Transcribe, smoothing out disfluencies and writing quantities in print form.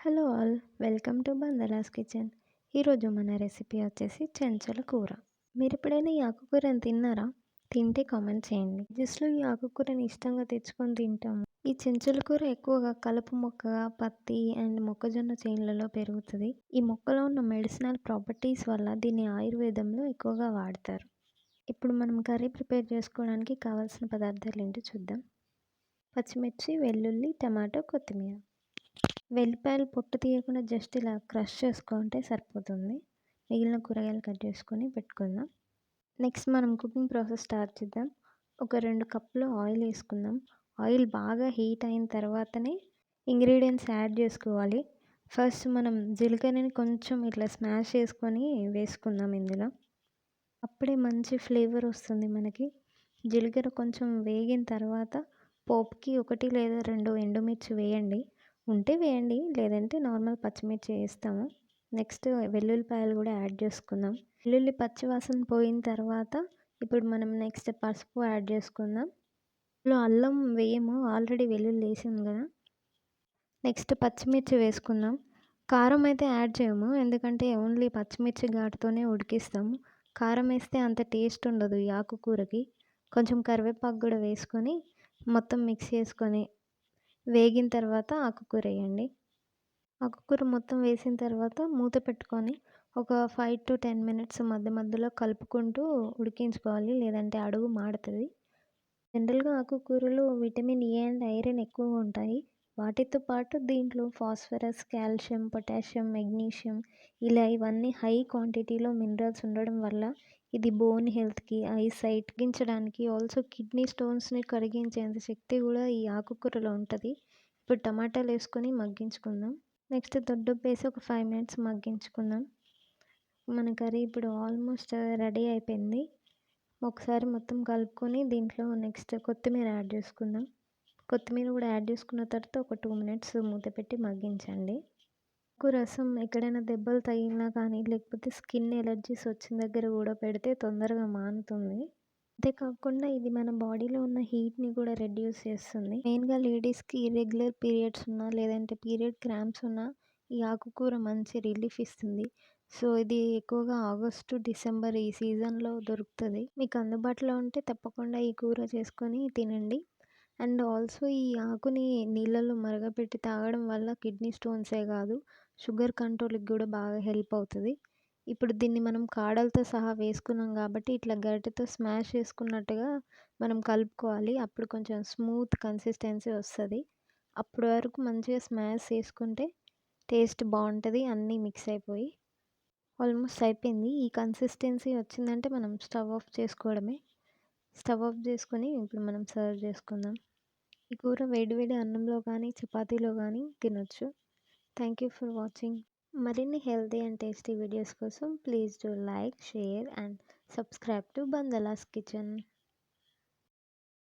Hello all, welcome to Bandala's kitchen. ఈరోజు మన recipe వచ్చేసి చెంచల కూర. మీరు ఎప్పుడైనా ఈ ఆకుకూరని తిన్నారా? తింటే కామెంట్ చేయండి. జస్ట్లో ఈ ఆకుకూరని ఇష్టంగా తెచ్చుకొని తింటాము. ఈ చెంచుల కూర ఎక్కువగా కలుపు మొక్కగా పత్తి అండ్ మొక్కజొన్న చేనులలో పెరుగుతుంది. ఈ మొక్కలో ఉన్న మెడిసినల్ ప్రాపర్టీస్ వల్ల దీన్ని ఆయుర్వేదంలో ఎక్కువగా వాడతారు. ఇప్పుడు మనం కర్రీ ప్రిపేర్ చేసుకోవడానికి కావాల్సిన పదార్థాలు ఏంటో చూద్దాం. పచ్చిమిర్చి, వెల్లుల్లి, టమాటో, కొత్తిమీర. వెల్లిపాయలు పొట్టు తీయకుండా జస్ట్ ఇలా క్రష్ చేసుకుంటే సరిపోతుంది. మిగిలిన కూరగాయలు కట్ చేసుకొని పెట్టుకుందాం. నెక్స్ట్ మనం కుకింగ్ ప్రాసెస్ స్టార్ట్ చేద్దాం. ఒక 2 కప్పులు ఆయిల్ వేసుకుందాం. ఆయిల్ బాగా హీట్ అయిన తర్వాతనే ఇంగ్రీడియంట్స్ యాడ్ చేసుకోవాలి. ఫస్ట్ మనం జీలకర్రని కొంచెం ఇట్లా స్మాష్ చేసుకొని వేసుకుందాం ఇందులో. అప్పుడే మంచి ఫ్లేవర్ వస్తుంది మనకి. జీలకర్ర కొంచెం వేగిన తర్వాత పోపుకి 1 లేదా 2 ఎండుమిర్చి వేయండి. ఉంటే వేయండి, లేదంటే నార్మల్ పచ్చిమిర్చి వేస్తాము. నెక్స్ట్ వెల్లుల్లిపాయలు కూడా యాడ్ చేసుకుందాం. వెల్లుల్లి పచ్చివాసన పోయిన తర్వాత ఇప్పుడు మనం నెక్స్ట్ పసుపు యాడ్ చేసుకుందాం. ఇందులో అల్లం వేయము, ఆల్రెడీ వెల్లుల్లి వేసాం కదా. నెక్స్ట్ పచ్చిమిర్చి వేసుకుందాం. కారం అయితే యాడ్ చేయము, ఎందుకంటే ఓన్లీ పచ్చిమిర్చి ఘాటుతోనే ఉడికిస్తాము. కారం వేస్తే అంత టేస్ట్ ఉండదు ఈ ఆకుకూరకి. కొంచెం కరివేపాకు కూడా వేసుకొని మొత్తం మిక్స్ చేసుకొని వేగిన తర్వాత ఆకుకూర వేయండి. ఆకుకూర మొత్తం వేసిన తర్వాత మూత పెట్టుకొని ఒక 5 to 10 మినిట్స్ మధ్య మధ్యలో కలుపుకుంటూ ఉడికించుకోవాలి, లేదంటే అడుగు మాడుతుంది. జనరల్గా ఆకుకూరలో విటమిన్ ఏ అండ్ ఐరన్ ఎక్కువగా ఉంటాయి. వాటితో పాటు దీంట్లో ఫాస్ఫరస్, కాల్షియం, పొటాషియం, మెగ్నీషియం ఇలా ఇవన్నీ హై క్వాంటిటీలో మినరల్స్ ఉండడం వల్ల ఇది బోన్ హెల్త్కి, ఐ సైట్ గించడానికి, ఆల్సో కిడ్నీ స్టోన్స్ని కరిగించేంత శక్తి కూడా ఈ ఆకుకూరలో ఉంటుంది. ఇప్పుడు టమాటాలు వేసుకొని మగ్గించుకుందాం. నెక్స్ట్ దొడ్డుప్పు వేసి ఒక 5 మినిట్స్ మగ్గించుకుందాం. మన కర్రీ ఇప్పుడు ఆల్మోస్ట్ రెడీ అయిపోయింది. ఒకసారి మొత్తం కలుపుకొని దీంట్లో నెక్స్ట్ కొత్తిమీర యాడ్ చేసుకుందాం. కొత్తిమీర కూడా యాడ్ చేసుకున్న తర్వాత ఒక 2 మినిట్స్ మూత పెట్టి మగ్గించండి. రసం ఎక్కడైనా దెబ్బలు తగిలినా కానీ, లేకపోతే స్కిన్ ఎలర్జీస్ వచ్చిన దగ్గర కూడా పెడితే తొందరగా మానుతుంది. అంతేకాకుండా ఇది మన బాడీలో ఉన్న హీట్ని కూడా రెడ్యూస్ చేస్తుంది. మెయిన్గా లేడీస్కి ఇర్రెగ్యులర్ పీరియడ్స్ ఉన్నా, లేదంటే పీరియడ్ క్రాంప్స్ ఉన్నా ఈ ఆకుకూర మంచి రిలీఫ్ ఇస్తుంది. సో ఇది ఎక్కువగా ఆగస్టు, డిసెంబర్ ఈ సీజన్లో దొరుకుతుంది. మీకు అందుబాటులో ఉంటే తప్పకుండా ఈ కూర చేసుకొని తినండి. అండ్ ఆల్సో ఈ ఆకుని నీళ్ళలో మరగపెట్టి తాగడం వల్ల కిడ్నీ స్టోన్సే కాదు, షుగర్ కంట్రోల్కి కూడా బాగా హెల్ప్ అవుతుంది. ఇప్పుడు దీన్ని మనం కాడలతో సహా వేసుకున్నాం కాబట్టి ఇట్లా గరిటెతో స్మాష్ చేసుకున్నట్టుగా మనం కలుపుకోవాలి. అప్పుడు కొంచెం స్మూత్ కన్సిస్టెన్సీ వస్తుంది. అప్పటి వరకు మంచిగా స్మాష్ చేసుకుంటే టేస్ట్ బాగుంటుంది, అన్నీ మిక్స్ అయిపోయి. ఆల్మోస్ట్ అయిపోయింది. ఈ కన్సిస్టెన్సీ వచ్చిందంటే మనం స్టవ్ ఆఫ్ చేసుకోవడమే. స్టవ్ ఆఫ్ చేసుకొని ఇప్పుడు మనం సర్వ్ చేసుకుందాం. ఈ కూర వేడి వేడి అన్నంలో కానీ, చపాతీలో కానీ తినొచ్చు. Thank you for watching. మరిన్ని హెల్తీ అండ్ టేస్టీ వీడియోస్ కోసం please do like, share and subscribe to Bandala's kitchen.